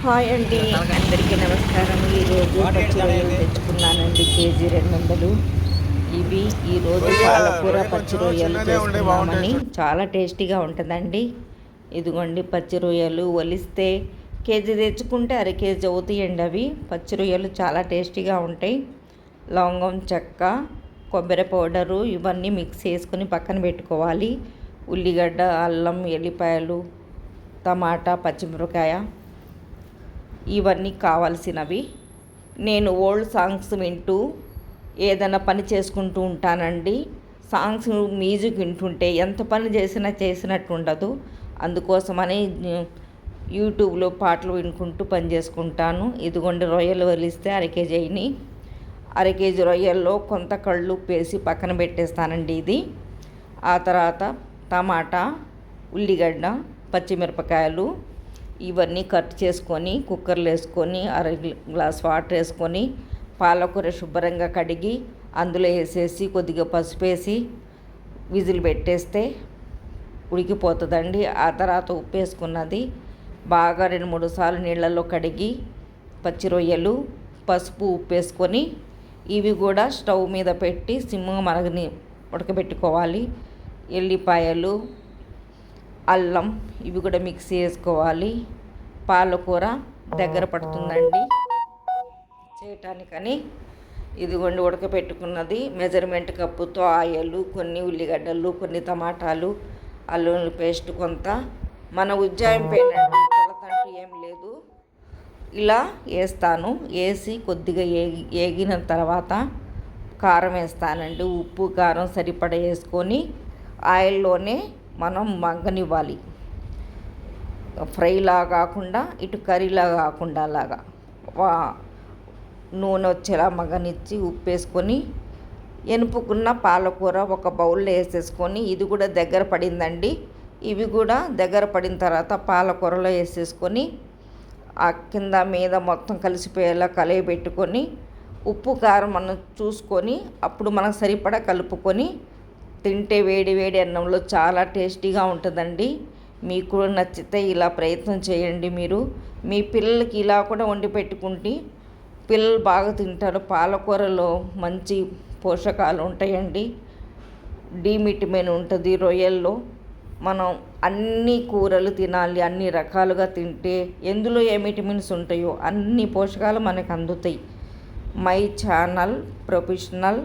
Hi అండి, అందరికీ నమస్కారం. ఈరోజు పచ్చి రొయ్యలు తెచ్చుకున్నానండి, కేజీ 200. ఇవి ఈరోజు పాలకూర పచ్చి రొయ్యలు చేసుకున్నామని. చాలా టేస్టీగా ఉంటుందండి. ఇదిగోండి పచ్చి రొయ్యలు ఒలిస్తే కేజీ తెచ్చుకుంటే అర కేజీ అవుతాయండి. అవి పచ్చి రొయ్యలు చాలా టేస్టీగా ఉంటాయి. లవంగం, చెక్క, కొబ్బరి పౌడరు ఇవన్నీ మిక్స్ చేసుకుని పక్కన పెట్టుకోవాలి. ఉల్లిగడ్డ, అల్లం, ఎల్లిపాయలు, టమాటా, పచ్చిమిరపకాయ ఇవన్నీ కావాల్సినవి. నేను ఓల్డ్ సాంగ్స్ వింటూ ఏదైనా పని చేసుకుంటూ ఉంటానండి. సాంగ్స్ మ్యూజిక్ వింటుంటే ఎంత పని చేసినట్టు ఉండదు. అందుకోసమని యూట్యూబ్లో పాటలు వినుకుంటూ పని చేసుకుంటాను. ఇదిగోండి రొయ్యలు వలిస్తే అర కేజీ అయినాయి. అర కేజీ రొయ్యల్లో కొంత కళ్ళు వేసి పక్కన పెట్టేస్తానండి. ఇది ఆ తర్వాత టమాటా, ఉల్లిగడ్డ, పచ్చిమిరపకాయలు ఇవన్నీ కట్ చేసుకొని కుక్కర్లో వేసుకొని అర గ్లాస్ వాటర్ వేసుకొని పాలకూర శుభ్రంగా కడిగి అందులో వేసేసి కొద్దిగా పసుపు వేసి విజిల్ పెట్టేస్తే ఉడికిపోతుందండి. ఆ తర్వాత ఉప్పు వేసుకున్నది బాగా 2-3 సార్లు నీళ్ళల్లో కడిగి పచ్చి రొయ్యలు, పసుపు, ఉప్పు వేసుకొని ఇవి కూడా స్టవ్ మీద పెట్టి సిమ్గా ఉడకబెట్టుకోవాలి. ఎల్లిపాయలు, అల్లం ఇవి కూడా మిక్సీ వేసుకోవాలి. పాలకూర దగ్గర పడుతుందండి చేయటానికని. ఇదిగోండి ఉడకపెట్టుకున్నది. మెజర్మెంట్ కప్పుతో ఆయిల్, కొన్ని ఉల్లిగడ్డలు, కొన్ని టమాటాలు, అల్లం పేస్ట్ కొంత, మన ఉజ్జాయం పేనండి, కొలతంటూ ఏం లేదు. ఇలా వేస్తాను. వేసి కొద్దిగా ఏగిన తర్వాత కారం వేస్తానండి. ఉప్పు, కారం సరిపడా వేసుకొని ఆయిల్లోనే మనం మగ్గనివ్వాలి. ఫ్రైలా కాకుండా ఇటు కర్రీలా కాకుండా అలాగా నూనె వచ్చేలా మగ్గనిచ్చి ఉప్పు వేసుకొని ఎనుపుకున్న పాలకూర ఒక బౌల్లో వేసేసుకొని ఇది కూడా దగ్గర పడిందండి. ఇవి కూడా దగ్గర పడిన తర్వాత పాలకూరలో వేసేసుకొని ఆ కింద మీద మొత్తం కలిసిపోయేలా పెట్టుకొని ఉప్పు, కారం మనం చూసుకొని అప్పుడు మనకు సరిపడా కలుపుకొని తింటే వేడి వేడి అన్నంలో చాలా టేస్టీగా ఉంటుందండి. మీకు కూడా నచ్చితే ఇలా ప్రయత్నం చేయండి. మీరు మీ పిల్లలకి ఇలా కూడా వండి పెట్టుకుంటే పిల్లలు బాగా తింటారు. పాలకూరలో మంచి పోషకాలు ఉంటాయండి. డి విటమిన్ ఉంటుంది రొయ్యల్లో. మనం అన్ని కూరలు తినాలి, అన్ని రకాలుగా తింటే ఎందులో ఏ విటమిన్స్ ఉంటాయో అన్ని పోషకాలు మనకు అందుతాయి. మై ఛానల్ ప్రొఫెషనల్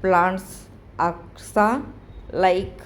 ప్లాంట్స్ అక్సా లైక్